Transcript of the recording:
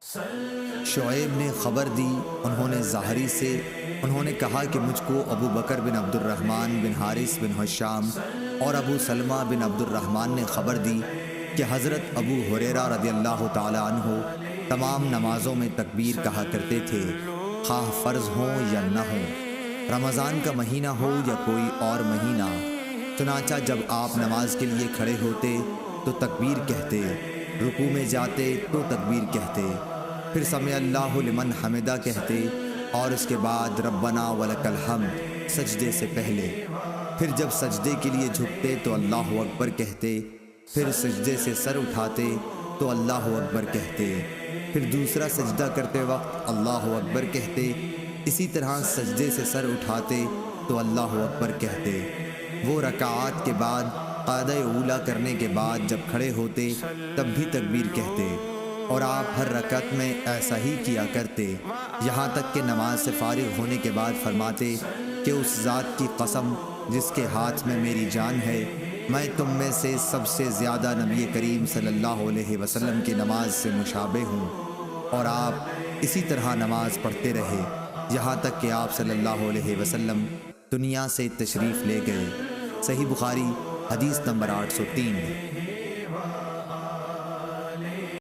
شعیب نے خبر دی، انہوں نے ظاہری سے، انہوں نے کہا کہ مجھ کو ابو بکر بن عبد الرحمن بن حارث بن حشام اور ابو سلمہ بن عبد الرحمن نے خبر دی کہ حضرت ابو ہریرہ رضی اللہ تعالی عنہ تمام نمازوں میں تکبیر کہا کرتے تھے، خواہ فرض ہوں یا نہ ہوں، رمضان کا مہینہ ہو یا کوئی اور مہینہ۔ چنانچہ جب آپ نماز کے لیے کھڑے ہوتے تو تکبیر کہتے، رکوع میں جاتے تو تکبیر کہتے، پھر سمع اللہ لمن حمدہ کہتے، اور اس کے بعد ربنا ولک الحمد سجدے سے پہلے۔ پھر جب سجدے کے لیے جھکتے تو اللہ اکبر کہتے، پھر سجدے سے سر اٹھاتے تو اللہ اکبر کہتے، پھر دوسرا سجدہ کرتے وقت اللہ اکبر کہتے، اسی طرح سجدے سے سر اٹھاتے تو اللہ اکبر کہتے۔ وہ رکعات کے بعد قاعدہ اولیٰ کرنے کے بعد جب کھڑے ہوتے تب بھی تکبیر کہتے، اور آپ ہر رکعت میں ایسا ہی کیا کرتے، یہاں تک کہ نماز سے فارغ ہونے کے بعد فرماتے کہ اس ذات کی قسم جس کے ہاتھ میں میری جان ہے، میں تم میں سے سب سے زیادہ نبی کریم صلی اللہ علیہ وسلم کی نماز سے مشابہ ہوں۔ اور آپ اسی طرح نماز پڑھتے رہے یہاں تک کہ آپ صلی اللہ علیہ وسلم دنیا سے تشریف لے گئے۔ صحیح بخاری حدیث نمبر 803۔